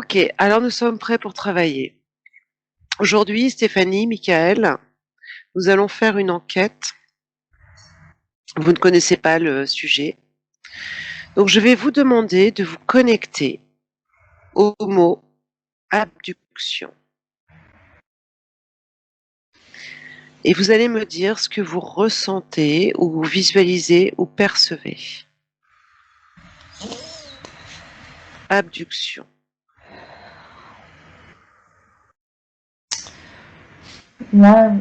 Ok, alors nous sommes prêts pour travailler. Aujourd'hui, Stéphanie, Michael, nous allons faire une enquête. Vous ne connaissez pas le sujet. Donc, je vais vous demander de vous connecter au mot abduction. Et vous allez me dire ce que vous ressentez ou vous visualisez ou percevez. Abduction. Moi,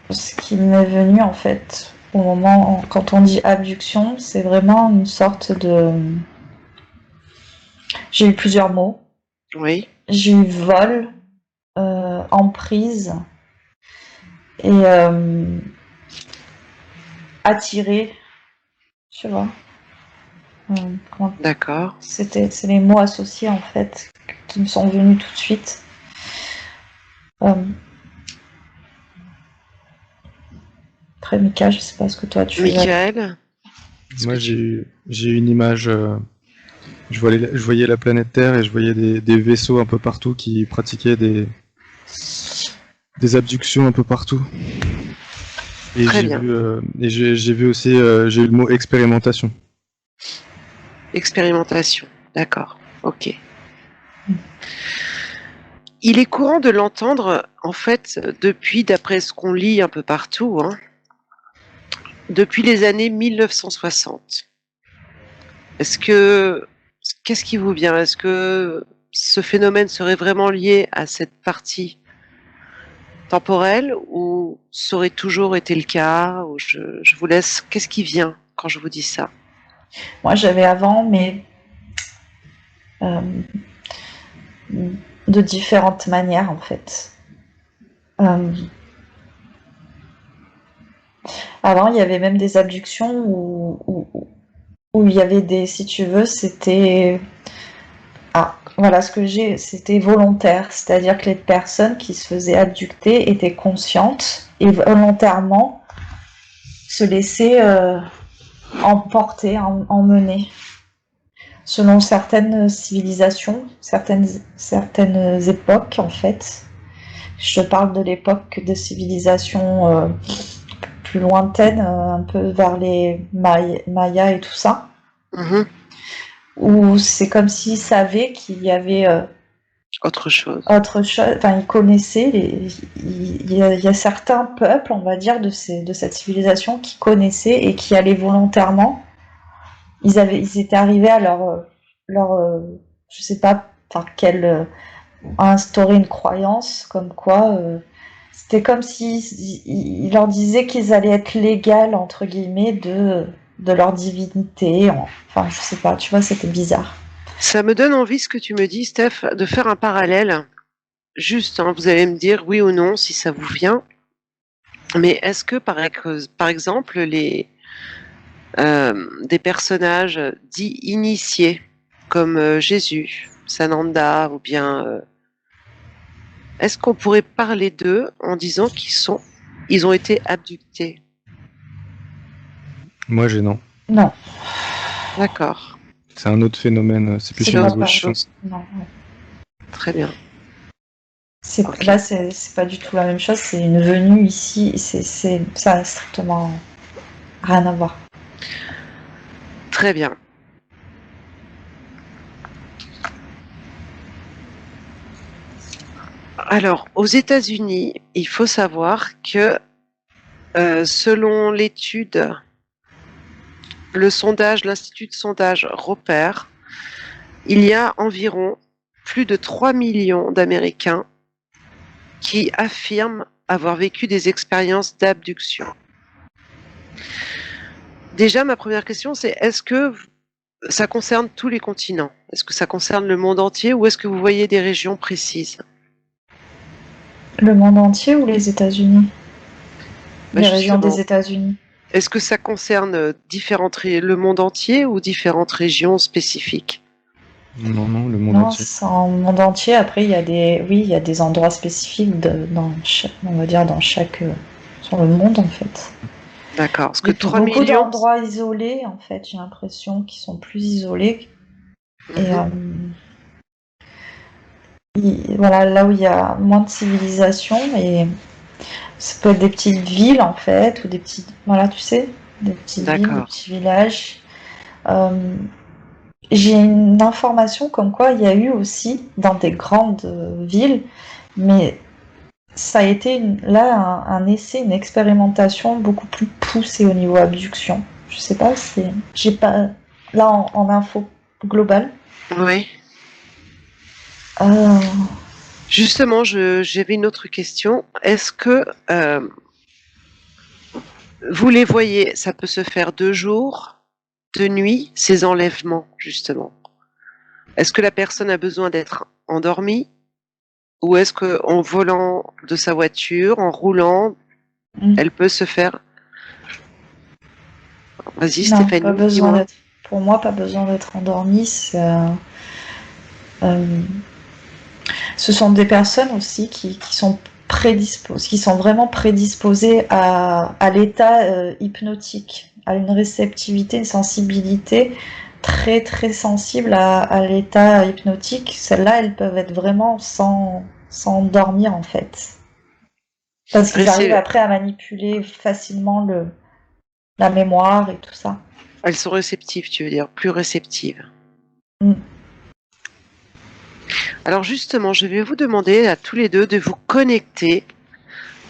ce qui m'est venu en fait au moment quand on dit abduction, c'est vraiment une sorte de. J'ai eu plusieurs mots. Oui, J'ai eu vol, emprise et attiré. Tu vois. d'accord. C'est les mots associés en fait qui me sont venus tout de suite. Après Mika, je sais pas ce que toi tu as. Michael, est-ce que Moi, tu... j'ai eu une image. Je voyais la planète Terre et je voyais des vaisseaux un peu partout qui pratiquaient des abductions un peu partout. Et Très j'ai bien. vu, j'ai vu aussi, j'ai eu le mot expérimentation. Expérimentation. D'accord. Ok. Il est courant de l'entendre, en fait, depuis, d'après ce qu'on lit un peu partout, hein, depuis les années 1960. Est-ce que, qu'est-ce qui vous vient? Est-ce que ce phénomène serait vraiment lié à cette partie temporelle ou ça aurait toujours été le cas? Ou je vous laisse, qu'est-ce qui vient quand je vous dis ça? Moi j'avais avant, mais euh, de différentes manières en fait. Euh, Avant, il y avait même des abductions où il y avait des, si tu veux, c'était. Ah, voilà ce que j'ai, c'était volontaire. C'est-à-dire que les personnes qui se faisaient abducter étaient conscientes et volontairement se laissaient emporter, emmener. Selon certaines civilisations, certaines époques en fait. Je parle de l'époque des civilisations plus lointaines, un peu vers les Mayas et tout ça, Mhm. où c'est comme s'ils savaient qu'il y avait Autre chose. autre chose, enfin ils connaissaient, il y a certains peuples, on va dire, de cette civilisation qui connaissaient et qui allaient volontairement. Ils étaient arrivés à je sais pas par quelle, à instaurer une croyance comme quoi c'était comme si il leur disait qu'ils allaient être légales entre guillemets de leur divinité. Enfin, je sais pas, tu vois, c'était bizarre. Ça me donne envie, ce que tu me dis, Steph, de faire un parallèle. Juste, hein, vous allez me dire oui ou non si ça vous vient. Mais est-ce que, par exemple, des personnages dits initiés, comme Jésus, Sananda, ou bien, est-ce qu'on pourrait parler d'eux en disant ils ont été abductés? Moi, j'ai non. Non, D'accord, C'est un autre phénomène. C'est plus c'est c'est une pas autre pareil. évolution. chose. Non, Très bien. Ok, là, c'est pas du tout la même chose. C'est une venue ici. Ça a strictement rien à voir. très bien. Alors, aux États-Unis, il faut savoir que selon l'étude, l'Institut de sondage repère, il y a environ plus de 3 millions d'Américains qui affirment avoir vécu des expériences d'abduction. Déjà, ma première question, c'est est-ce que ça concerne tous les continents? Est-ce que ça concerne le monde entier ou est-ce que vous voyez des régions précises? Le monde entier ou les États-Unis? Ben Les régions justement, des États-Unis. est-ce que ça concerne le monde entier ou différentes régions spécifiques? Non, non, le monde Non, entier. c'est en monde entier. Après, oui, il y a des endroits spécifiques on va dire dans chaque, sur le monde en fait. D'accord. Parce que Et puis 3 beaucoup millions, d'endroits isolés en fait. J'ai l'impression qu'ils sont plus isolés. Et mhm. voilà, là où il y a moins de civilisation, et ça peut être des petites villes en fait, ou des petites, voilà, tu sais, des petites villes, des D'accord. petits villages. Euh, j'ai une information comme quoi il y a eu aussi dans des grandes villes, mais ça a été là un essai, une expérimentation beaucoup plus poussée au niveau abduction. Je sais pas si j'ai pas là en info globale. Oui. Euh, Justement, j'avais une autre question. Est-ce que vous les voyez, ça peut se faire de jour, de nuit, ces enlèvements, justement? Est-ce que la personne a besoin d'être endormie ou est-ce qu'en volant de sa voiture, en roulant, elle peut se faire... Vas-y, non, pas Stéphanie, besoin dis-moi. d'être. Pour moi, pas besoin d'être endormi. Euh, ce sont des personnes aussi qui sont prédisposées, qui sont vraiment prédisposées à l'état hypnotique, à une réceptivité, une sensibilité très très sensible à l'état hypnotique. Celles-là, elles peuvent être vraiment sans dormir en fait. Parce qu'ils arrivent Récé- après à manipuler facilement la mémoire et tout ça. Elles sont réceptives, tu veux dire, plus réceptives. Mm. Alors justement, je vais vous demander à tous les deux de vous connecter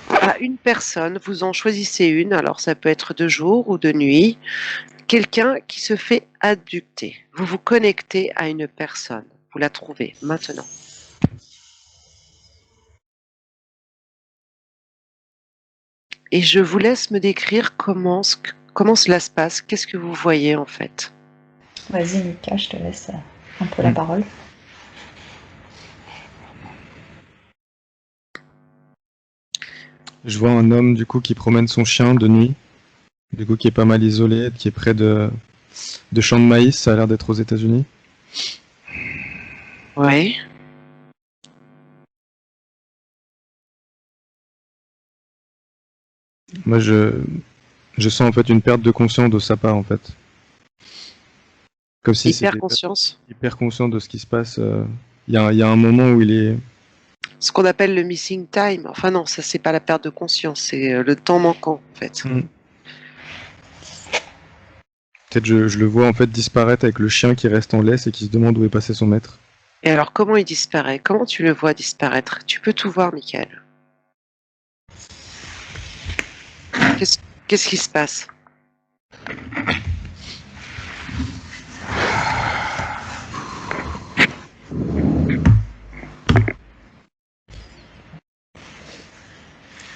à une personne. Vous en choisissez une, alors ça peut être de jour ou de nuit. Quelqu'un qui se fait abducter. Vous vous connectez à une personne. Vous la trouvez maintenant. Et je vous laisse me décrire comment cela se passe. Qu'est-ce que vous voyez en fait? Vas-y, Mika, je te laisse un peu la parole. Je vois un homme du coup qui promène son chien de nuit, du coup qui est pas mal isolé, qui est près de champs de maïs, ça a l'air d'être aux États-Unis. Oui. Moi je sens en fait une perte de conscience de sa part en fait. Comme si Hyper c'était conscience. hyper conscient de ce qui se passe. Il y a un moment où il est. Ce qu'on appelle le missing time. Enfin non, ça c'est pas la perte de conscience, c'est le temps manquant en fait. Peut-être je le vois en fait disparaître avec le chien qui reste en laisse et qui se demande où est passé son maître. Et alors comment il disparaît? Comment tu le vois disparaître? Tu peux tout voir, Michael. Qu'est-ce qu'est-ce qui se passe?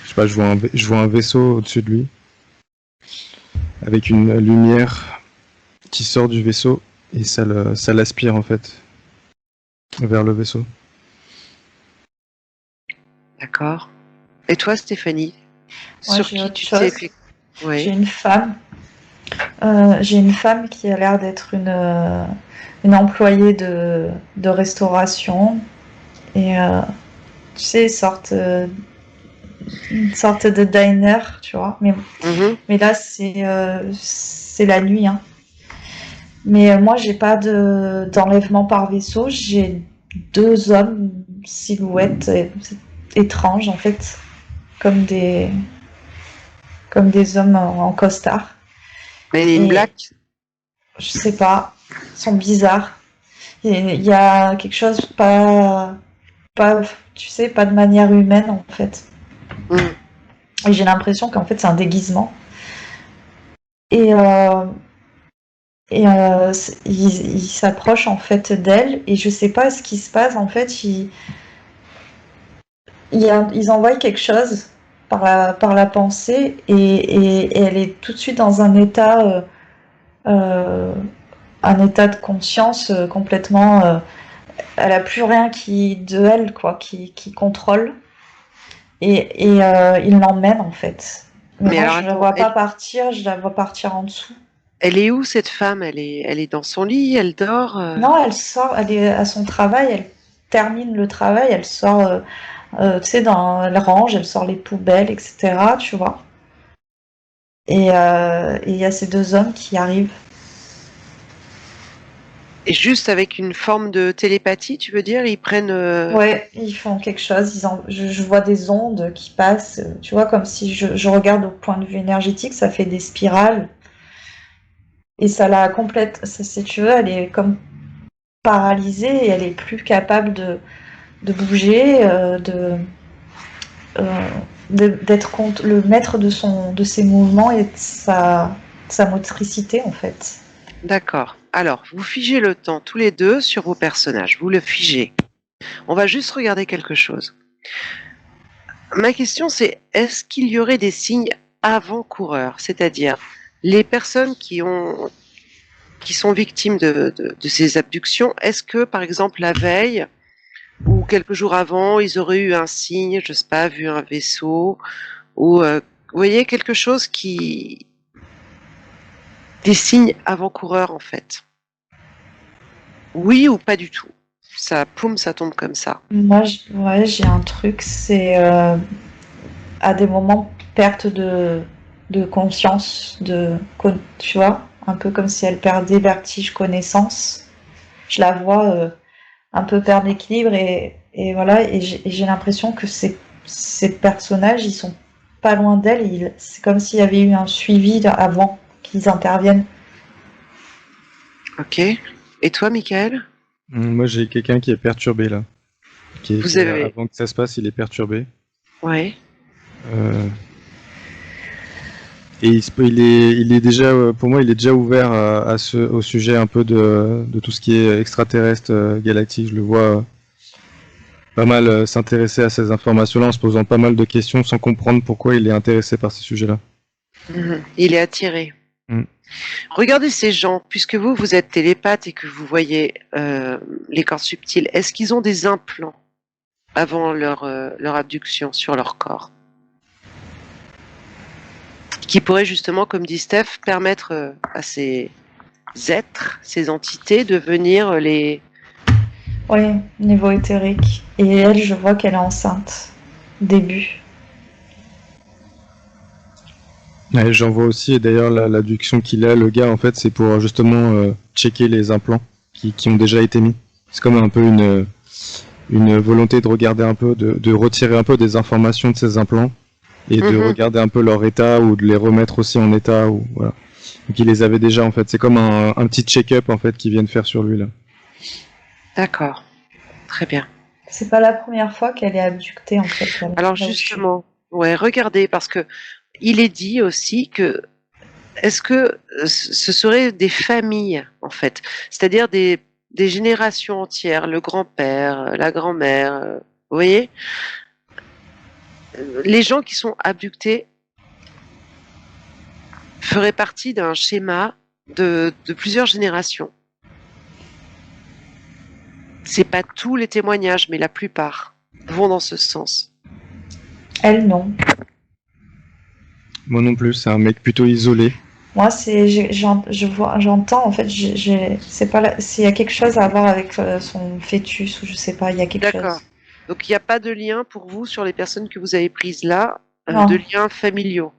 Je sais pas, je vois un vaisseau au-dessus de lui avec une lumière qui sort du vaisseau et ça l'aspire en fait vers le vaisseau. D'accord. Et toi, Stéphanie? Moi, Sur j'ai qui autre tu t'es chose. fait... J'ai Oui. une femme. J'ai une femme qui a l'air d'être une employée de restauration. Et tu sais, une sorte de diner, tu vois. Mhm. Mais là, c'est la nuit, hein. Mais moi, j'ai pas d'enlèvement par vaisseau. J'ai deux hommes, silhouettes étranges, en fait, comme des, comme des hommes en costard. Mais une Et blague? je sais pas, ils sont bizarres. Il y a quelque chose pas, tu sais, pas de manière humaine, en fait. Mhm. Et j'ai l'impression qu'en fait, c'est un déguisement. Et, euh, il s'approche en fait d'elle et je sais pas ce qui se passe. En fait, ils envoient quelque chose par la pensée et elle est tout de suite dans euh, un état de conscience complètement. Elle a plus rien de elle quoi, qui contrôle et il l'emmène en fait. Mais Mais moi, alors je la attends, vois pas partir. Je la vois partir en dessous. elle est où cette femme? Elle est dans son lit, elle dort? Non, elle sort, elle est à son travail, elle termine le travail, elle sort, tu sais, elle range, elle sort les poubelles, etc., tu vois. Et il y a ces deux hommes qui arrivent. Et juste avec une forme de télépathie, tu veux dire, ils prennent... Ouais, ils font quelque chose. Je vois des ondes qui passent. Tu vois, comme si je regarde au point de vue énergétique, ça fait des spirales. Et ça la complète. Si tu veux, elle est comme paralysée et elle est plus capable de bouger, euh, d'être le maître de ses mouvements et de sa motricité, en fait. D'accord. Alors, vous figez le temps tous les deux sur vos personnages. Vous le figez. On va juste regarder quelque chose. Ma question, c'est est-ce qu'il y aurait des signes avant-coureurs, c'est-à-dire les personnes qui sont victimes de ces abductions, est-ce que, par exemple, la veille ou quelques jours avant, ils auraient eu un signe, je sais pas, vu un vaisseau, ou vous voyez quelque chose qui... des signes avant-coureurs en fait. Oui ou pas du tout. Ça, poum, ça tombe comme ça. Moi, ouais, j'ai un truc, c'est à des moments perte de conscience, tu vois, un peu comme si elle perdait vertige, connaissance. Je la vois un peu perdre l'équilibre et voilà, et j'ai l'impression que ces personnages, ils sont pas loin d'elle. C'est comme s'il y avait eu un suivi avant qu'ils interviennent. Ok. Et toi, Michael? Moi, j'ai quelqu'un qui est perturbé là. Vous avez... Avant que ça se passe, il est perturbé. Ouais. Euh, et il est déjà, pour moi, il est déjà ouvert au sujet un peu de tout ce qui est extraterrestre, galactique. Je le vois pas mal s'intéresser à ces informations-là en se posant pas mal de questions sans comprendre pourquoi il est intéressé par ces sujets-là. Mhm. Il est attiré. Mm. Regardez ces gens, puisque vous, vous êtes télépathe et que vous voyez les corps subtils, est-ce qu'ils ont des implants avant leur abduction sur leur corps? Qui pourraient justement, comme dit Steph, permettre à ces êtres, ces entités, de venir les... Oui, niveau éthérique. Et elle, je vois qu'elle est enceinte. Début. Ouais, j'en vois aussi, et d'ailleurs, l'adduction qu'il a, le gars, en fait, c'est pour justement checker les implants qui ont déjà été mis. C'est comme un peu une volonté de regarder un peu, de retirer un peu des informations de ces implants et de regarder un peu leur état ou de les remettre aussi en état. Ou, voilà. Donc il les avait déjà, en fait. C'est comme un petit check-up, en fait, qu'ils viennent faire sur lui, là. D'accord, très bien. C'est pas la première fois qu'elle est abductée, en fait. Alors justement, ouais, regardez, parce que il est dit aussi que est-ce que ce seraient des familles, en fait, c'est-à-dire des générations entières, le grand-père, la grand-mère, vous voyez, les gens qui sont abductés feraient partie d'un schéma de plusieurs générations. C'est pas tous les témoignages, mais la plupart vont dans ce sens. Elle, non. Moi non plus, c'est un mec plutôt isolé. Moi, j'entends, en fait, c'est pas s'il y a quelque chose à voir avec son fœtus ou je sais pas, il y a quelque D'accord. chose. Donc il n'y a pas de lien pour vous sur les personnes que vous avez prises là, Non, de liens familiaux.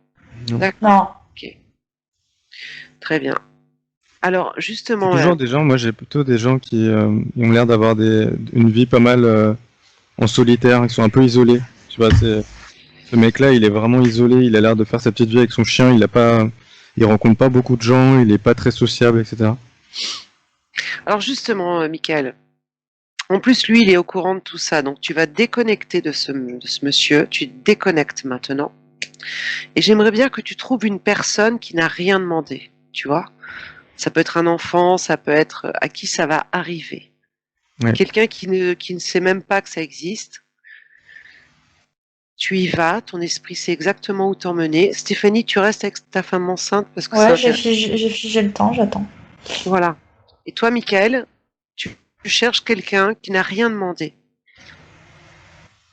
Non. D'accord. non. Ok. Très bien. Alors C'est justement, toujours des gens, moi j'ai plutôt des gens qui ont l'air d'avoir une vie pas mal en solitaire, qui sont un peu isolés. Tu vois, ce mec-là, il est vraiment isolé, il a l'air de faire sa petite vie avec son chien, il rencontre pas beaucoup de gens, il est pas très sociable, etc. alors justement, Michael, en plus lui, il est au courant de tout ça, donc tu vas te déconnecter de ce monsieur, tu te déconnectes maintenant, et j'aimerais bien que tu trouves une personne qui n'a rien demandé, tu vois. Ça peut être un enfant, ça peut être à qui ça va arriver. Ouais. Quelqu'un qui ne sait même pas que ça existe. Tu y vas, ton esprit sait exactement où t'emmener. Stéphanie, tu restes avec ta femme enceinte parce que c'est Ouais, intéressant. j'ai figé le temps, j'attends. Voilà. Et toi, Michael, tu cherches quelqu'un qui n'a rien demandé.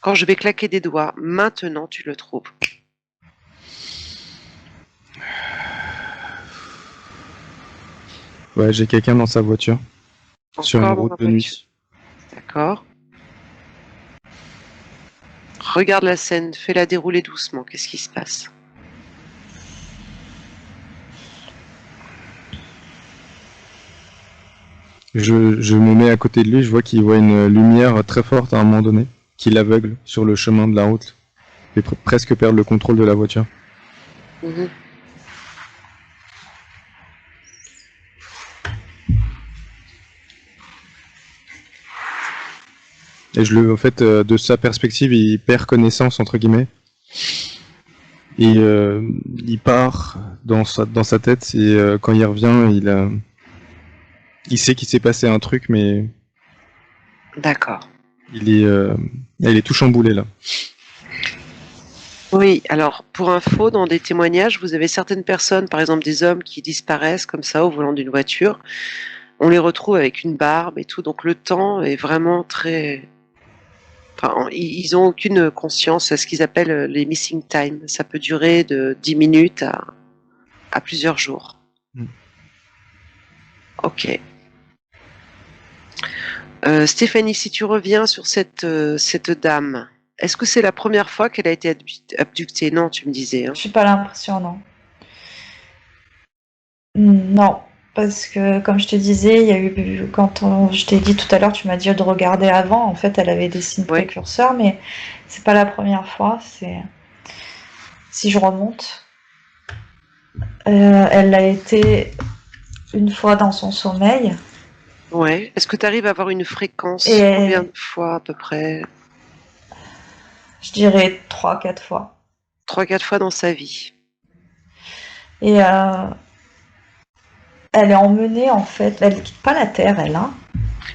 Quand je vais claquer des doigts, maintenant tu le trouves. Ouais, j'ai quelqu'un dans sa voiture, sur une Encore dans route la de voiture. nuit. D'accord. Regarde la scène, fais-la dérouler doucement. Qu'est-ce qui se passe? Je me mets à côté de lui, je vois qu'il voit une lumière très forte à un moment donné, qui l'aveugle sur le chemin de la route, et presque perdre le contrôle de la voiture. Mhm. Et en fait, de sa perspective, il perd connaissance entre guillemets, et il part dans sa tête. Et quand il revient, il sait qu'il s'est passé un truc, mais D'accord. il est tout chamboulé là. Oui, alors pour info, dans des témoignages, vous avez certaines personnes, par exemple des hommes qui disparaissent comme ça au volant d'une voiture. On les retrouve avec une barbe et tout, donc le temps est vraiment très... Enfin, ils ont aucune conscience, c'est ce qu'ils appellent les missing time. Ça peut durer de 10 minutes à plusieurs jours. Mm. Ok. Stéphanie, si tu reviens sur cette dame, est-ce que c'est la première fois qu'elle a été abductée? Non, tu me disais. Hein. J'ai pas l'impression, non. Non, parce que comme je te disais, il y a eu je t'ai dit tout à l'heure, tu m'as dit de regarder avant. En fait, elle avait des signes Ouais. précurseurs, mais c'est pas la première fois. Si je remonte, elle l'a été une fois dans son sommeil. Ouais. Est-ce que tu arrives à avoir une fréquence? Et Combien de fois à peu près? je dirais 3-4 fois. 3-4 fois dans sa vie. Et elle est emmenée, en fait. Elle quitte pas la Terre, elle, hein.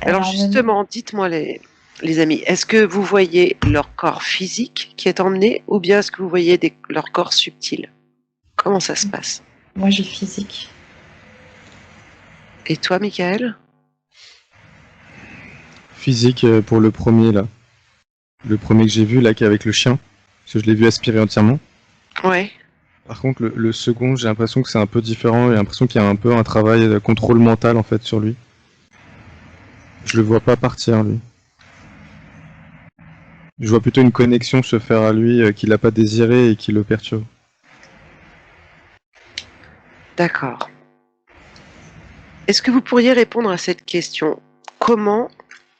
Alors justement, dites-moi les amis, est-ce que vous voyez leur corps physique qui est emmené ou bien est-ce que vous voyez leur corps subtil? Comment ça se passe? Moi, j'ai le physique. Et toi, Michael? Physique pour le premier là. Le premier que j'ai vu là, qui est avec le chien, parce que je l'ai vu aspirer entièrement. Ouais. Par contre, le second, j'ai l'impression que c'est un peu différent. J'ai l'impression qu'il y a un peu un travail de contrôle mental en fait sur lui. Je le vois pas partir lui. Je vois plutôt une connexion se faire à lui qu'il n'a pas désiré et qui le perturbe. D'accord. Est-ce que vous pourriez répondre à cette question? Comment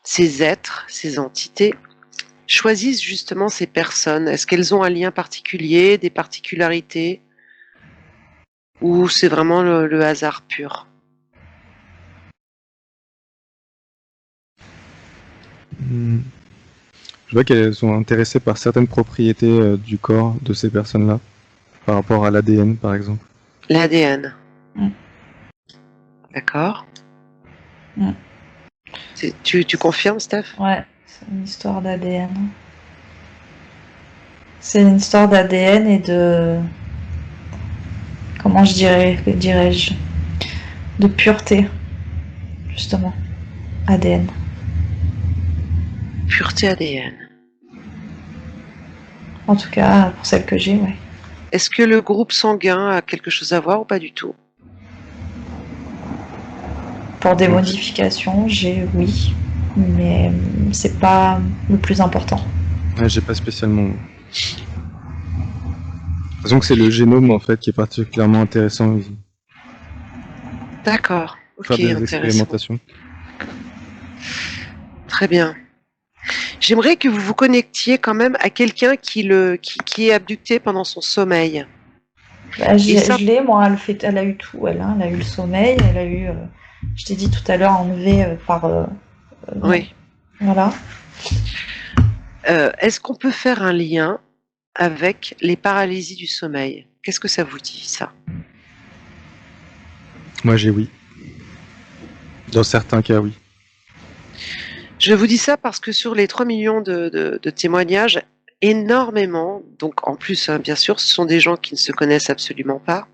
ces êtres, ces entités, choisissent justement ces personnes? Est-ce qu'elles ont un lien particulier, des particularités? Ou c'est vraiment le hasard pur? Je vois qu'elles sont intéressées par certaines propriétés du corps de ces personnes-là, par rapport à l'ADN par exemple. L'ADN. Mm. D'accord. Mm. Tu confirmes, Steph? Ouais, c'est une histoire d'ADN. C'est une histoire d'ADN et de... Comment dirais-je? De pureté, justement. ADN. Pureté ADN. En tout cas, pour celle que j'ai, ouais. Est-ce que le groupe sanguin a quelque chose à voir ou pas du tout? Pour des modifications, oui. Mais c'est pas le plus important. Ouais, j'ai pas spécialement. Disons que c'est le génome en fait qui est particulièrement intéressant. D'accord. Faire Ok, des intéressant. expérimentations. Très bien. J'aimerais que vous vous connectiez quand même à quelqu'un qui est abducté pendant son sommeil. Bah, ça- je l'ai, moi, elle a eu tout, elle, hein. Elle a eu le sommeil, elle a eu, je t'ai dit tout à l'heure, enlevé par... Oui. Voilà. Est-ce qu'on peut faire un lien avec les paralysies du sommeil? Qu'est-ce que ça vous dit, ça? Moi j'ai oui. Dans certains cas oui. Je vous dis ça parce que sur les 3 millions de témoignages, énormément, donc en plus, hein, bien sûr, ce sont des gens qui ne se connaissent absolument pas,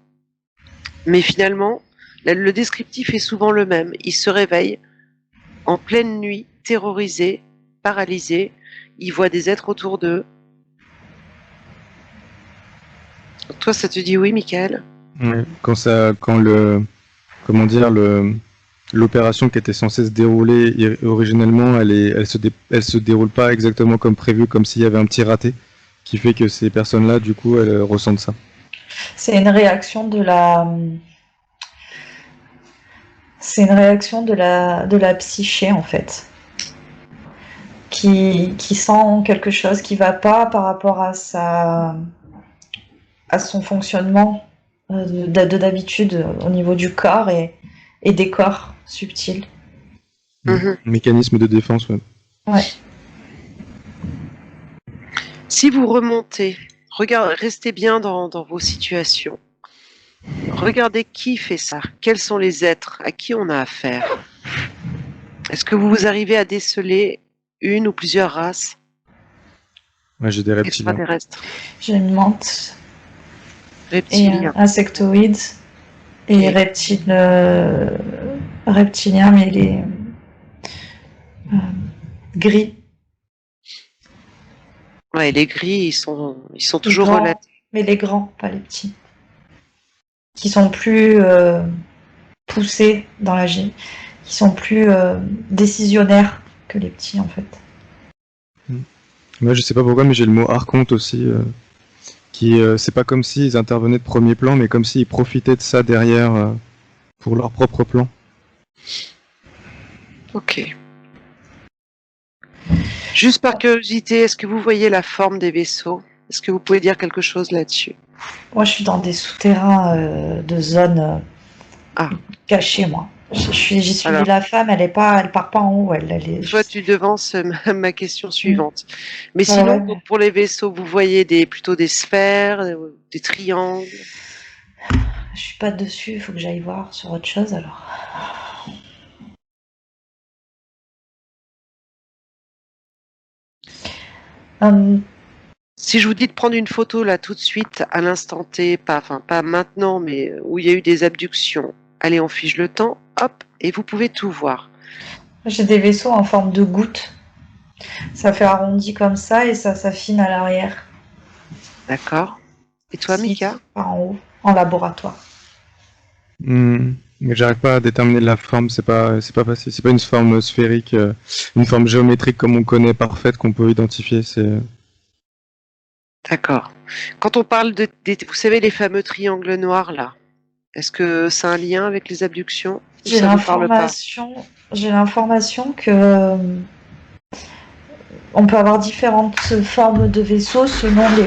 mais finalement, le descriptif est souvent le même. Ils se réveillent en pleine nuit, terrorisés, paralysés, ils voient des êtres autour d'eux. Toi, ça te dit oui, Michael? Ouais. L'opération qui était censée se dérouler originellement, elle se déroule pas exactement comme prévu, comme s'il y avait un petit raté, qui fait que ces personnes-là, du coup, elles ressentent ça. C'est une réaction de la... C'est une réaction de la psyché, en fait, qui sent quelque chose qui va pas par rapport à son fonctionnement de d'habitude au niveau du corps et des corps subtils. Mhm. Mécanisme de défense, ouais. Ouais. Si vous remontez, restez bien dans vos situations. Regardez qui fait ça, quels sont les êtres à qui on a affaire. Est-ce que vous arrivez à déceler une ou plusieurs races Ouais, j'ai des reptiliens. extraterrestres, J'ai une menthe et reptiliens? insectoïde et Ok. reptilien, mais les gris. Ouais, les gris, ils sont Les toujours grands, relatés. mais les grands, pas les petits. Qui sont plus poussés dans la vie, qui sont plus décisionnaires que les petits, en fait. Moi, je sais pas pourquoi, mais j'ai le mot archonte aussi, qui, c'est pas comme s'ils intervenaient de premier plan, mais comme s'ils profitaient de ça derrière pour leur propre plan. Ok. Juste par curiosité, est-ce que vous voyez la forme des vaisseaux? Est-ce que vous pouvez dire quelque chose là-dessus? Moi, je suis dans des souterrains de zones Ah, cachées, moi. J'y suis alors, la femme, elle part pas en haut, elle est toi, juste. tu devances ma question suivante. Mais Ouais, sinon, ouais, donc, mais pour les vaisseaux, vous voyez plutôt des sphères, des triangles? je suis pas dessus, il faut que j'aille voir sur autre chose alors. Hum, Si je vous dis de prendre une photo là tout de suite, à l'instant T, pas maintenant, mais où il y a eu des abductions, allez, on fige le temps, hop, et vous pouvez tout voir. j'ai des vaisseaux en forme de goutte. Ça fait arrondi comme ça et ça s'affine à l'arrière. D'accord? Et toi, Si, Mika? par en haut, en laboratoire. Mais j'arrive pas à déterminer la forme, c'est pas facile. C'est pas une forme sphérique, une forme géométrique comme on connaît parfaite qu'on peut identifier. D'accord. Quand on parle vous savez, les fameux triangles noirs là, est-ce que ça a un lien avec les abductions ou J'ai ça vous parle pas? l'information, j'ai l'information que on peut avoir différentes formes de vaisseaux selon les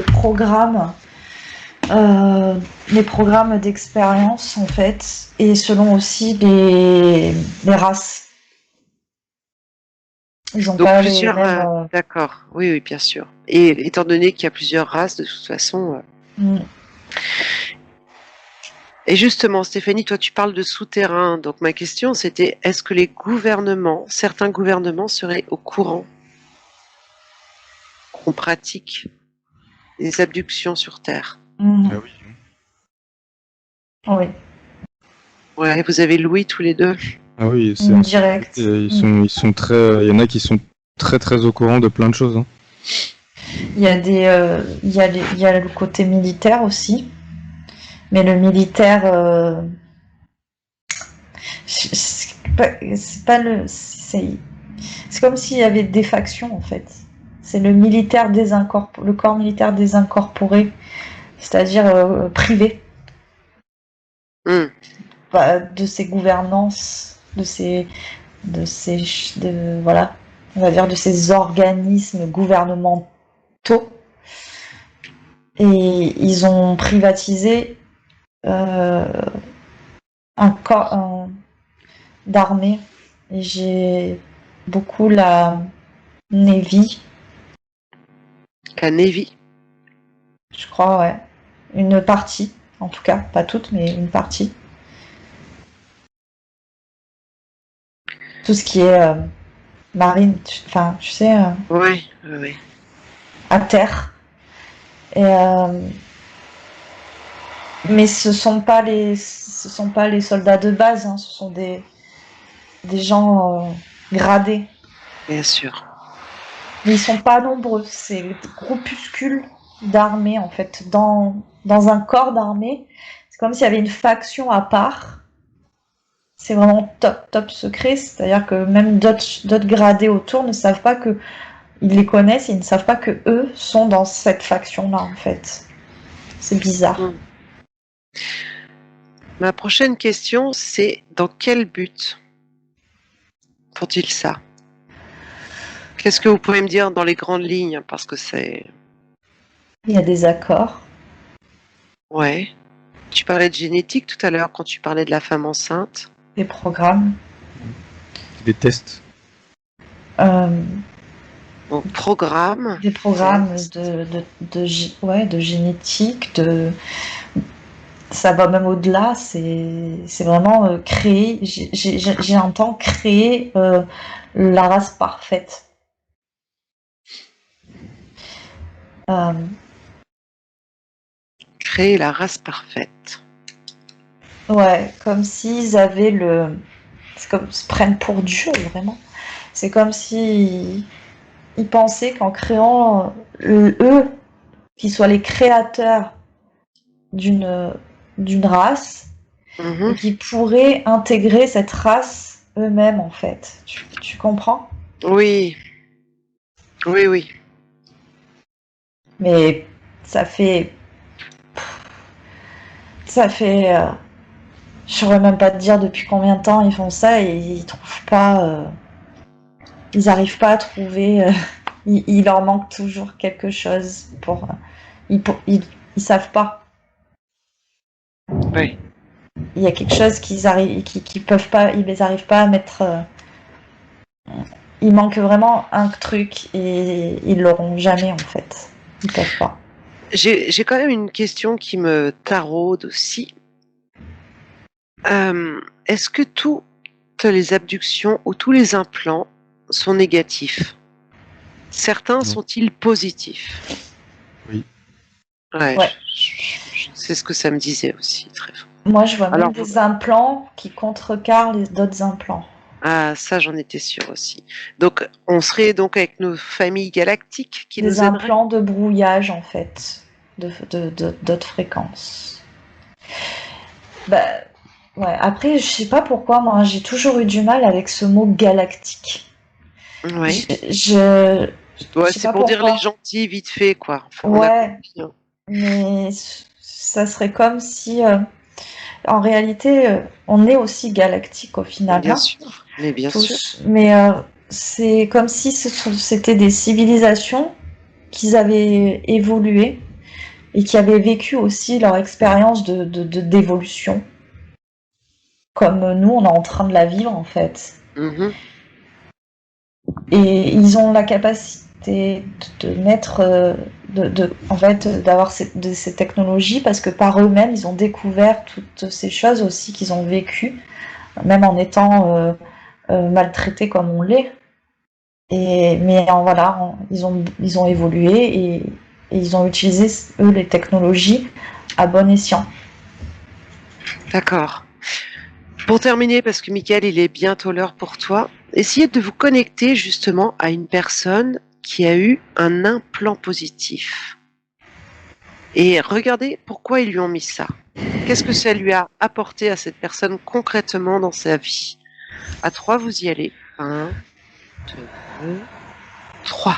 programmes d'expérience en fait, et selon aussi les races. Ils n'ont Donc pas les plusieurs, mêmes. d'accord, oui, oui, bien sûr. Et étant donné qu'il y a plusieurs races, de toute façon. Et justement, Stéphanie, toi, tu parles de souterrain. Donc ma question, c'était, est-ce que certains gouvernements seraient au courant qu'on pratique des abductions sur Terre? Ah oui. Oui, Ouais, vous avez Louis tous les deux. Ah oui, c'est un secret. direct. Ils sont très, il y en a qui sont très très au courant de plein de choses, hein. Il y a il y a le côté militaire aussi, mais le militaire, c'est pas c'est comme s'il y avait des factions en fait. C'est le corps militaire désincorporé, c'est-à-dire privé Hmm, de ses gouvernances, voilà, on va dire de ces organismes gouvernementaux. Et ils ont privatisé euh, un corps d'armée. Et j'ai beaucoup la Navy, la Navy. je crois, ouais. Une partie, en tout cas, pas toute, mais une partie. Tout ce qui est marine, enfin, tu sais, Oui, oui, oui. à terre. Et, mais ce sont pas les soldats de base, hein, ce sont des gens gradés. Bien sûr. Mais ils sont pas nombreux, c'est des groupuscules d'armée en fait. Dans un corps d'armée, c'est comme s'il y avait une faction à part. C'est vraiment top, top secret, c'est-à-dire que même d'autres gradés autour ne savent pas que ils les connaissent et ils ne savent pas que eux sont dans cette faction-là en fait. C'est bizarre. Hmm. Ma prochaine question, c'est dans quel but font-ils ça? Qu'est-ce que vous pouvez me dire dans les grandes lignes? Parce que c'est... Il y a des accords, Ouais. Tu parlais de génétique tout à l'heure quand tu parlais de la femme enceinte. des programmes, Des tests. euh, Donc, programme, des programmes test. de génétique, ça va même au-delà, c'est vraiment créer, j'entends créer la race parfaite. Euh, Créer la race parfaite. ouais, comme s'ils avaient c'est comme ils se prennent pour Dieu, vraiment. C'est comme si ils pensaient qu'en créant eux, qu'ils soient les créateurs d'une d'une race, et Mhm. qui pourraient intégrer cette race eux-mêmes, en fait. Tu comprends? Oui, oui, oui. Mais ça fait... Ça fait... je saurais même pas te dire depuis combien de temps ils font ça et ils trouvent pas... ils arrivent pas à trouver... il leur manque toujours quelque chose pour... ils savent pas. Oui. Il y a quelque chose qui peuvent pas... Ils arrivent pas à mettre... il manque vraiment un truc et ils l'auront jamais, en fait. Ils peuvent pas. J'ai quand même une question qui me taraude aussi. Est-ce que toutes les abductions ou tous les implants sont négatifs? Certains Non. sont-ils positifs? Oui. Ouais, Ouais. c'est ce que ça me disait aussi, très fort. Moi, je vois même Alors, des implants qui contrecarrent les d'autres implants. ah, ça, j'en étais sûre aussi. Donc, on serait donc avec nos familles galactiques qui Des nous aideraient? implants de brouillage, en fait, d'autres fréquences. Bah, ouais. Après, je sais pas pourquoi, moi, j'ai toujours eu du mal avec ce mot galactique. Oui. Je Ouais, sais c'est pas pour dire les pourquoi. gentils vite fait, quoi. Enfin, on a Ouais, compris, hein. mais ça serait comme si, en réalité, on est aussi galactique au final, Bien hein, sûr, mais bien sûr. tous. Mais c'est comme si c'était des civilisations qui avaient évolué et qui avaient vécu aussi leur expérience d'évolution, comme nous, on est en train de la vivre en fait. Mhm. Et ils ont la capacité de mettre, en fait, d'avoir ces technologies parce que par eux-mêmes, ils ont découvert toutes ces choses aussi qu'ils ont vécues, même en étant maltraités comme on l'est. Mais voilà, ils ont évolué et ils ont utilisé, eux, les technologies à bon escient. D'accord. Pour terminer, parce que Michael, il est bientôt l'heure pour toi, essayez de vous connecter justement à une personne qui a eu un implant positif. Et regardez pourquoi ils lui ont mis ça. Qu'est-ce que ça lui a apporté à cette personne concrètement dans sa vie? À 3, vous y allez. 1, 2, 3.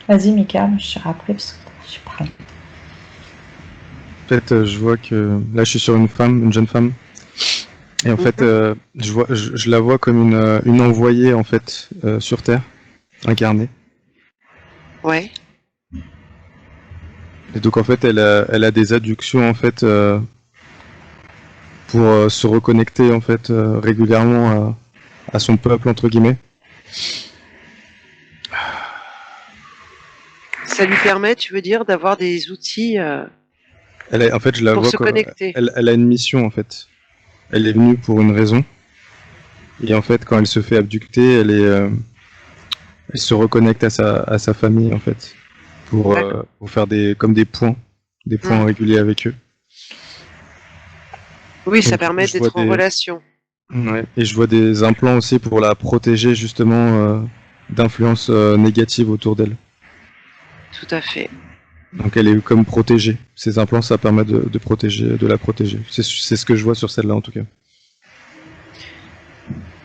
Vas-y, Mika, je serai après parce que je parle. En fait, je vois que là, je suis sur une jeune femme. Et en fait, je la vois comme une envoyée en fait sur Terre, incarnée. Ouais. Et donc en fait, elle a des adductions en fait pour se reconnecter en fait régulièrement à son peuple entre guillemets. Ça lui permet, tu veux dire, d'avoir des outils En fait, je la pour vois se comme connecter. elle a une mission en fait. Elle est venue pour une raison. Et en fait, quand elle se fait abducter, elle se reconnecte à sa famille en fait D'accord. pour faire comme des points Hmm. réguliers avec eux. Oui, Et ça du coup, permet d'être en relation. ouais, et je vois des implants aussi pour la protéger justement d'influences négatives autour d'elle. Tout à fait. Donc elle est comme protégée. Ces implants, ça permet de protéger, de la protéger. C'est ce que je vois sur celle-là en tout cas.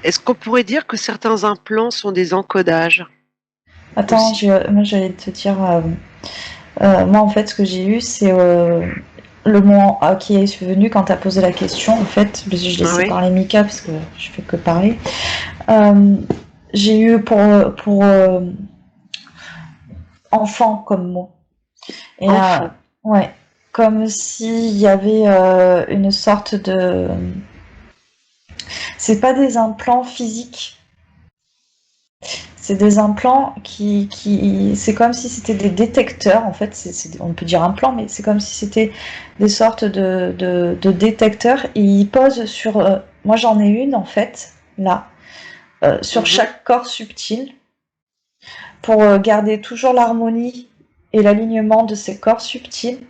Est-ce qu'on pourrait dire que certains implants sont des encodages Attends, aussi? moi j'allais te dire, Moi, en fait, ce que j'ai eu, c'est le mot qui est venu quand tu as posé la question. En fait, je laissais Oui. parler Mika parce que je fais que parler. J'ai eu pour enfant comme mot. Et Enfant. ouais, comme s'il y avait une sorte de. C'est pas des implants physiques. C'est des implants c'est comme si c'était des détecteurs, en fait, on peut dire implants, mais c'est comme si c'était des sortes de détecteurs, et ils posent sur, moi j'en ai une, en fait, là, sur chaque corps subtil, pour garder toujours l'harmonie et l'alignement de ces corps subtils,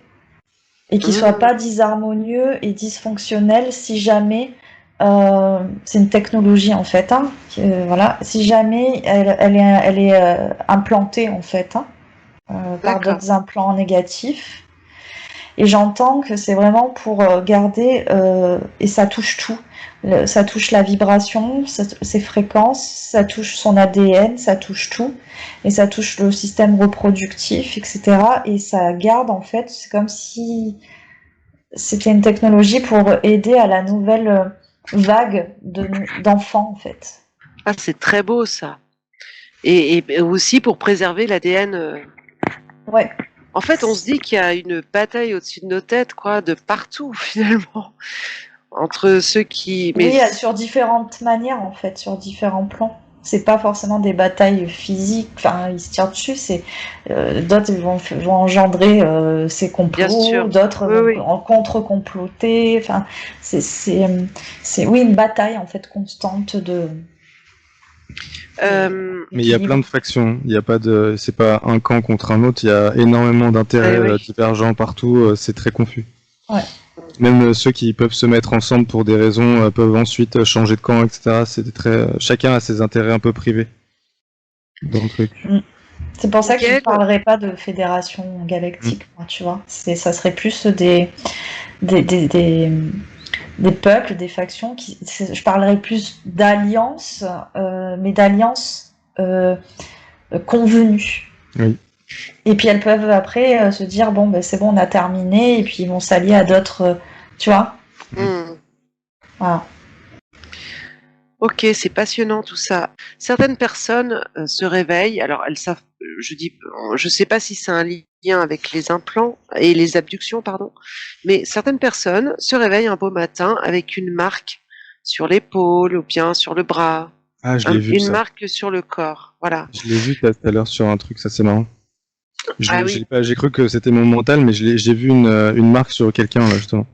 et qu'ils soient pas disharmonieux et dysfonctionnels si jamais c'est une technologie en fait, hein, voilà. Si jamais elle est implantée en fait, hein, par D'accord. d'autres implants négatifs. Et j'entends que c'est vraiment pour garder, et ça touche tout. Ça touche la vibration, ses fréquences, ça touche son ADN, ça touche tout. Et ça touche le système reproductif, etc. Et ça garde en fait, c'est comme si c'était une technologie pour aider à la nouvelle vague d'enfants en fait. Ah, c'est très beau ça. Et aussi pour préserver l'ADN. Ouais. En fait, on se dit qu'il y a une bataille au-dessus de nos têtes, quoi, de partout finalement, entre ceux qui. Mais Oui, sur différentes manières en fait, sur différents plans. C'est pas forcément des batailles physiques, enfin ils se tirent dessus, c'est d'autres vont engendrer ces bien complots, sûr. d'autres Oui, vont oui. en contre-comploter, enfin c'est oui une bataille en fait constante Mais il y a plein de d'équilibre. factions. Il y a pas de, c'est pas un camp contre un autre. Il y a énormément d'intérêts Oui. divergents partout. C'est très confus. Ouais. Même ceux qui peuvent se mettre ensemble pour des raisons peuvent ensuite changer de camp, etc. C'est très, chacun a ses intérêts un peu privés dans le truc. C'est pour ça que je ne Nickel. parlerai pas de fédération galactique, moi, tu vois. Ça serait plus des, des, des, des peuples, des factions. Je parlerai plus d'alliances, mais d'alliances convenues. Oui. Et puis elles peuvent après se dire, bon, ben, c'est bon, on a terminé, et puis ils vont s'allier à d'autres, tu vois. Voilà. Ok, c'est passionnant tout ça. Certaines personnes se réveillent, alors elles savent, je sais pas si c'est un lien avec les implants et les abductions, pardon, mais certaines personnes se réveillent un beau matin avec une marque sur l'épaule ou bien sur le bras, Ah, je l'ai vu une ça. marque sur le corps, voilà. Je l'ai vu tout à l'heure sur un truc, ça c'est marrant. Ah oui, J'ai cru que c'était mon mental, mais j'ai vu une marque sur quelqu'un là justement.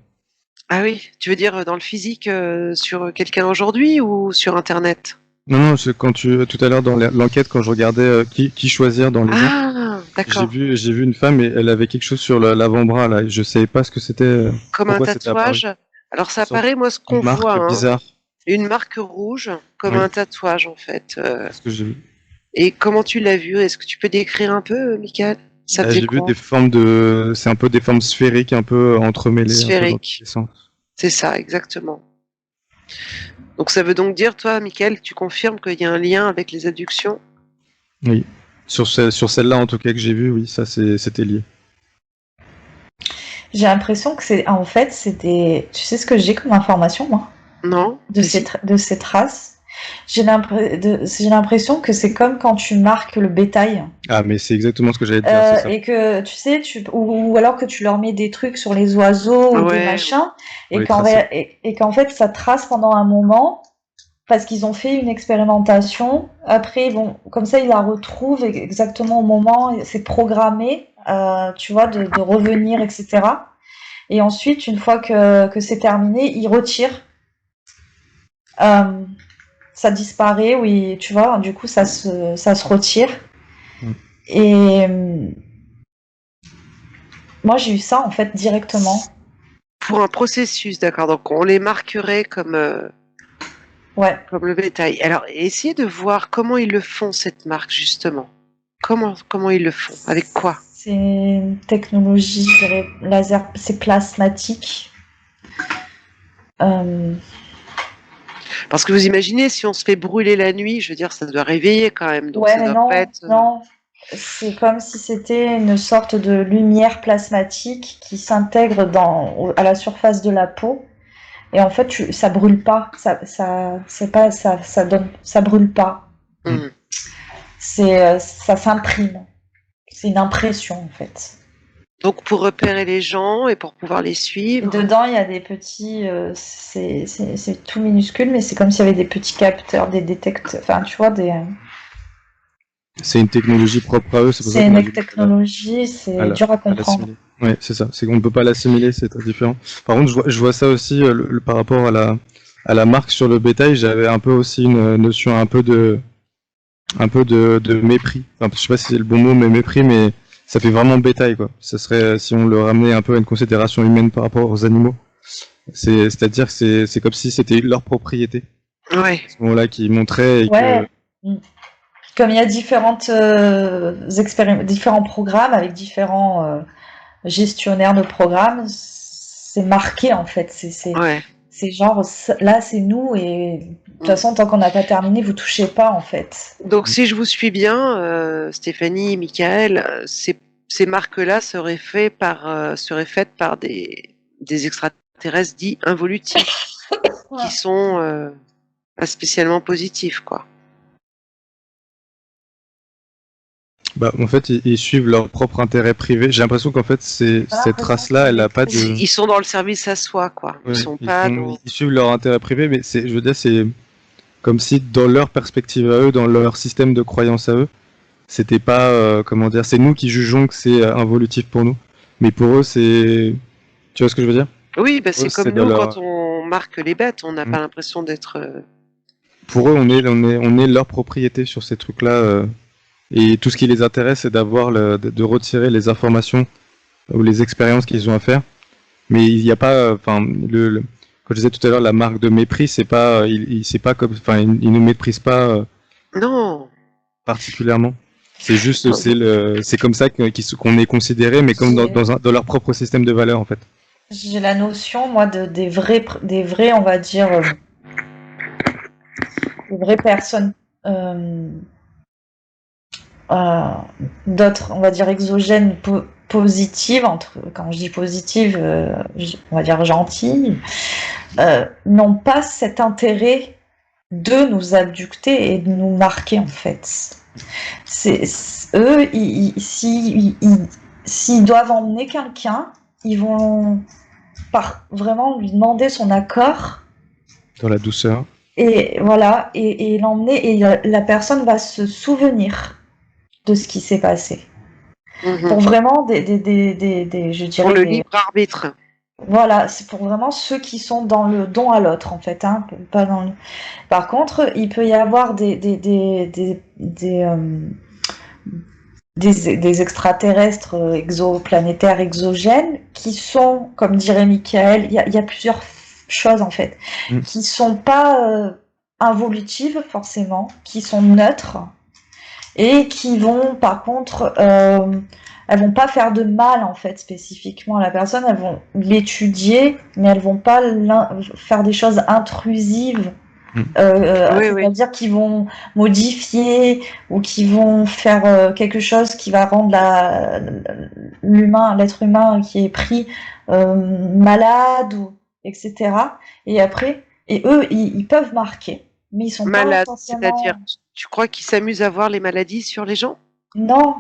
ah oui, tu veux dire dans le physique sur quelqu'un aujourd'hui ou sur Internet? Non, non, c'est quand tout à l'heure dans l'enquête, quand je regardais qui choisir dans les gens, Ah, d'accord. j'ai vu une femme et elle avait quelque chose sur l'avant-bras là. Et je savais pas ce que c'était, Comme un pourquoi c'était apparu. tatouage. Alors ça Une sorte apparaît, moi, ce de qu'on voit, marque hein. bizarre. Une marque rouge, comme Oui, un tatouage en fait. c'est ce que j'ai vu. Et comment tu l'as vu? Est-ce que tu peux décrire un peu, Michael? Ça faisait J'ai vu quoi? des formes de, c'est un peu des formes sphériques, un peu entremêlées, un peu dans tous Sphérique. les sens. C'est ça, exactement. Donc ça veut donc dire, toi, Michael, tu confirmes qu'il y a un lien avec les adductions? Oui. Sur celle-là en tout cas que j'ai vue, oui, ça c'était lié. J'ai l'impression que en fait, tu sais ce que j'ai comme information, moi, Non? de Vas-y. de ces traces? J'ai l'impression que c'est comme quand tu marques le bétail. Ah, mais c'est exactement ce que j'allais te dire, c'est ça. Et que tu sais, ou alors que tu leur mets des trucs sur les oiseaux ou des Ouais, machins, Pour les tracer. et qu'en fait ça trace pendant un moment parce qu'ils ont fait une expérimentation. Après, bon, comme ça ils la retrouvent exactement au moment, c'est programmé, tu vois, de revenir, etc. Et ensuite, une fois que c'est terminé, ils retirent. Euh, Ça disparaît, oui, tu vois, du coup ça se retire. Mm. Et moi j'ai eu ça en fait directement. pour un processus, d'accord. Donc on les marquerait Ouais. comme le bétail. Alors essayez de voir comment ils le font cette marque justement. Comment ils le font? Avec quoi? C'est une technologie, je dirais, laser, c'est plasmatique. Euh, Parce que vous imaginez, si on se fait brûler la nuit, je veux dire, ça doit réveiller quand même. Donc ouais, ça mais doit pas non, être. non. C'est comme si c'était une sorte de lumière plasmatique qui s'intègre à la surface de la peau. Et en fait, ça brûle pas. C'est pas, ça brûle pas. Mm. Mhm. Ça s'imprime. C'est une impression, en fait. Donc pour repérer les gens et pour pouvoir les Et suivre. dedans, il y a des petits, c'est tout minuscule, mais c'est comme s'il y avait des petits capteurs, des détecteurs, enfin, tu vois, C'est une technologie propre à eux, c'est pour ça c'est qu'on a une du mal technologie, c'est dur à à comprendre. l'assimiler. Ouais, c'est ça. C'est qu'on ne peut pas l'assimiler, c'est très différent. Par contre, je vois ça aussi par rapport à la marque sur le bétail. J'avais un peu aussi une notion un peu de mépris. Enfin, je sais pas si c'est le bon mot, mais mépris, mais ça fait vraiment bétail, quoi. Ça serait si on le ramenait un peu à une considération humaine par rapport aux animaux. C'est-à-dire que c'est comme si c'était leur propriété. Ouais. À ce moment-là, qui montrait et que Ouais. Mm. Comme il y a différents programmes avec différents gestionnaires de programmes, c'est marqué en fait. Ouais. C'est genre, là c'est nous et de toute Mm. façon, tant qu'on n'a pas terminé, vous touchez pas en fait. Donc si je vous suis bien, Stéphanie, Michael, ces marques-là seraient faites par des extraterrestres dits involutifs, qui Ouais. sont pas spécialement positifs, quoi. bah, en fait, ils suivent leur propre intérêt privé. J'ai l'impression qu'en fait, J'ai cette l'impression race-là, qu'il elle y a a pas des de. Ils sont dans le service à soi, quoi. Ils Ouais, sont pas dans. ils suivent leur intérêt privé, mais je veux dire, c'est comme si dans leur perspective à eux, dans leur système de croyance à eux, c'était pas, comment dire, c'est nous qui jugeons que c'est involutif pour nous, mais pour eux, c'est, tu vois ce que je veux dire? Oui, bah Pour eux, c'est c'est comme dans nous quand leur, on marque les bêtes, on n'a pas l'impression d'être. pour eux, on est leur propriété sur ces trucs-là, et tout ce qui les intéresse, c'est d'avoir de retirer les informations ou les expériences qu'ils ont à faire. Mais il n'y a pas, enfin, comme je disais tout à l'heure, la marque de mépris, c'est pas, c'est pas comme, enfin, il ne méprise pas Non. particulièrement. C'est juste, c'est comme ça qu'on est considéré, mais comme J'ai dans leur propre système de valeurs en fait. j'ai la notion, moi, des vrais, on va dire, des vraies personnes, euh, euh, d'autres, on va dire, exogènes positives, quand je dis positive, on va dire gentilles, n'ont pas cet intérêt de nous abducter et de nous marquer, en fait. Eux, s'ils doivent emmener quelqu'un, ils vont vraiment lui demander son accord Dans la douceur. et voilà et l'emmener et la personne va se souvenir de ce qui s'est passé. Mhm. Pour vraiment je Pour dirais le libre arbitre. voilà, c'est pour vraiment ceux qui sont dans le don à l'autre en fait, hein, pas dans le... Par contre, il peut y avoir des extraterrestres exoplanétaires exogènes qui sont, comme dirait Michael, il y a plusieurs choses en fait, Mm. qui sont pas involutives forcément, qui sont neutres et qui vont par contre, elles vont pas faire de mal en fait spécifiquement à la personne, elles vont l'étudier, mais elles vont pas faire des choses intrusives, Oui, oui. c'est-à-dire qu'ils vont modifier ou qu'ils vont faire quelque chose qui va rendre l'être humain qui est pris malade ou etc. Et après, et eux, ils peuvent marquer, mais ils sont pas Malade, c'est-à-dire, forcément. tu crois qu'ils s'amusent à voir les maladies sur les gens? Non,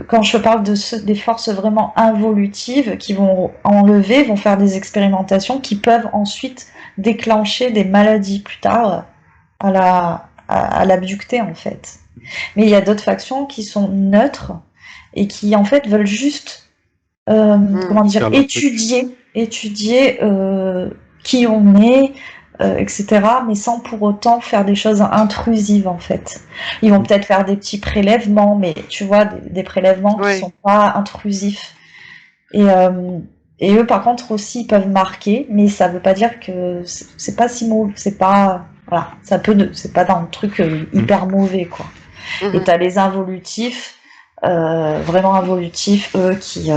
quand je parle des forces vraiment involutives qui vont enlever, vont faire des expérimentations qui peuvent ensuite déclencher des maladies plus tard à l'abducter en fait. Mais il y a d'autres factions qui sont neutres et qui en fait veulent juste Hmm. comment dire Faire leur truc. étudier qui on est, etc. Mais sans pour autant faire des choses intrusives en fait. Ils vont Mm. peut-être faire des petits prélèvements, mais tu vois des prélèvements qui Ouais. sont pas intrusifs. Et et eux par contre aussi ils peuvent marquer, mais ça veut pas dire que c'est pas si mauvais, c'est pas voilà, c'est pas dans le truc hyper mauvais quoi. Et Mhm. t'as les involutifs, vraiment involutifs, eux qui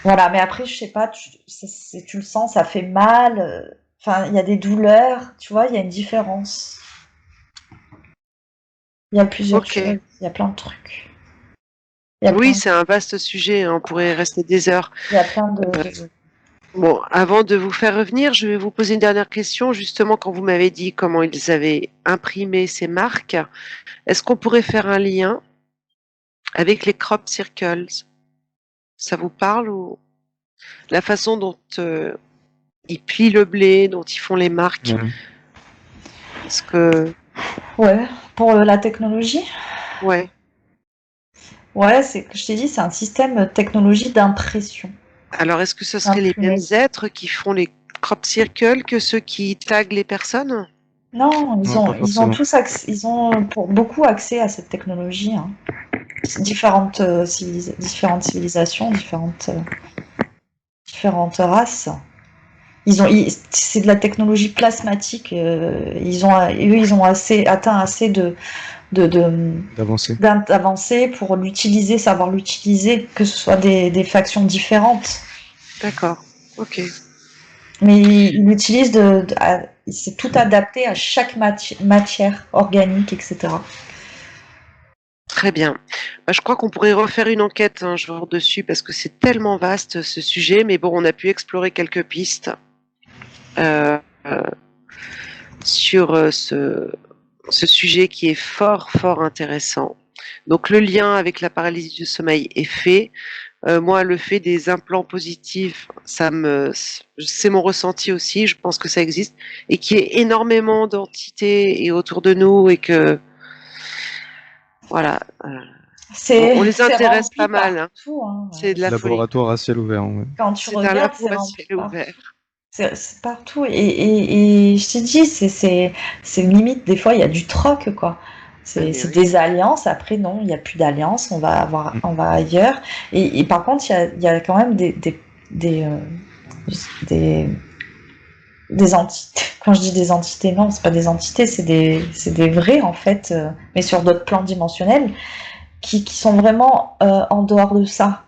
voilà, mais après, je sais pas, tu le sens, ça fait mal. Enfin, il y a des douleurs, tu vois, il y a une différence. Il y a plusieurs Ok. choses, il y a plein de trucs. Il y a Oui, plein, c'est un vaste sujet, hein, on pourrait rester des heures. il y a plein Bon, avant de vous faire revenir, je vais vous poser une dernière question. Justement, quand vous m'avez dit comment ils avaient imprimé ces marques, est-ce qu'on pourrait faire un lien avec les crop circles? Ça vous parle ou la façon dont ils plient le blé, dont ils font les marques? Ouais. Est-ce que Ouais, pour la technologie. ouais. Ouais, je t'ai dit, c'est un système technologie d'impression. Alors, est-ce que ce serait les mêmes Imprimé. êtres qui font les crop circles que ceux qui taguent les personnes? Non, Non, pas ils ont forcément. tous ils ont pour beaucoup accès à cette technologie, hein. Différentes, différentes civilisations, différentes races. C'est de la technologie plasmatique. Ils ont atteint assez de, D'avancer. d'avancer pour l'utiliser, savoir l'utiliser, que ce soit des factions différentes. D'accord. Ok. Mais ils l'utilisent c'est tout adapté à chaque matière organique, etc. Très bien. Bah, je crois qu'on pourrait refaire une enquête un jour dessus parce que c'est tellement vaste ce sujet, mais bon, on a pu explorer quelques pistes euh, euh, sur ce sujet qui est fort, fort intéressant. Donc le lien avec la paralysie du sommeil est fait. Moi, le fait des implants positifs, c'est mon ressenti aussi. Je pense que ça existe et qu'il y ait énormément d'entités et autour de nous et que voilà, on les C'est intéresse rempli pas mal, hein. partout, hein. C'est de la folie. Laboratoire à ciel ouvert, ouais. Quand tu C'est un regardes, labo c'est à rempli ciel partout. ouvert. C'est partout. Et je t'ai dit, c'est limite, des fois, il y a du troc, quoi. Ah, mais C'est oui. des alliances. Après, non, il n'y a plus d'alliances. Mm. On va ailleurs. Et par contre, il y a quand même des, des, des entités. Quand je dis des entités, non, c'est pas des entités, c'est des vrais, en fait, mais sur d'autres plans dimensionnels, qui sont vraiment en dehors de ça.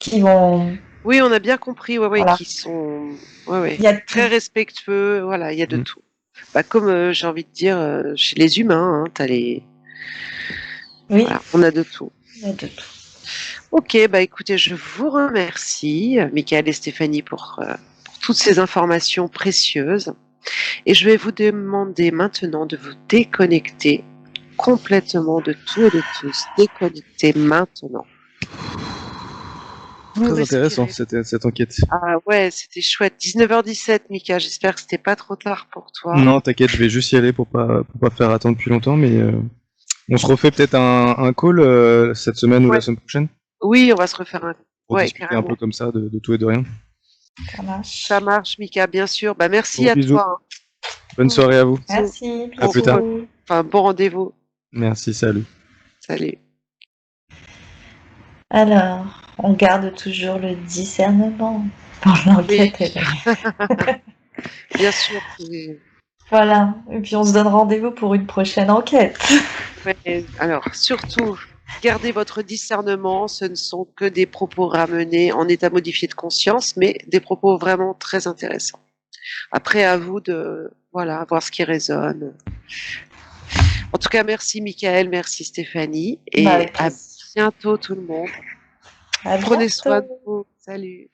Qui vont. Oui, on a bien compris, ouais, ouais, Voilà. qui sont, ouais, ouais, Il y a très tout. respectueux. Voilà, il y a de Mm. tout. Bah, comme j'ai envie de dire, chez les humains, hein, Oui, voilà, on a de tout. il y a de tout. Ok, bah écoutez, je vous remercie, Michael et Stéphanie, pour toutes ces informations précieuses. Et je vais vous demander maintenant de vous déconnecter complètement de tout et de tous. Déconnecter maintenant. Vous Très intéressant respirez. cette enquête. Ah ouais, c'était chouette. 19h17, Mika. J'espère que c'était pas trop tard pour toi. Non, t'inquiète, je vais juste y aller pour pas faire attendre plus longtemps, mais on se refait peut-être un call cette semaine ou la Ouais. semaine prochaine Oui, on va se refaire un. pour Ouais, discuter un peu carrément. comme ça de tout et de rien. Ça marche. Ça marche, Mika, bien sûr. Bah merci Gros à bisous, toi, bonne hein. soirée à vous. Bisous. Merci, À Bon, plus tard. bisous. enfin, bon rendez-vous. Merci, salut. Salut. Alors, on garde toujours le discernement dans Oui, l'enquête. bien sûr. Voilà, et puis on se donne rendez-vous pour une prochaine enquête. Ouais, alors, surtout, gardez votre discernement. Ce ne sont que des propos ramenés en état modifié de conscience, mais des propos vraiment très intéressants. Après, à vous de, voilà, voir ce qui résonne. En tout cas, merci Michael, merci Stéphanie, Bah, et avec à plaisir. bientôt tout le monde. À Prenez soin de bientôt. vous. Salut.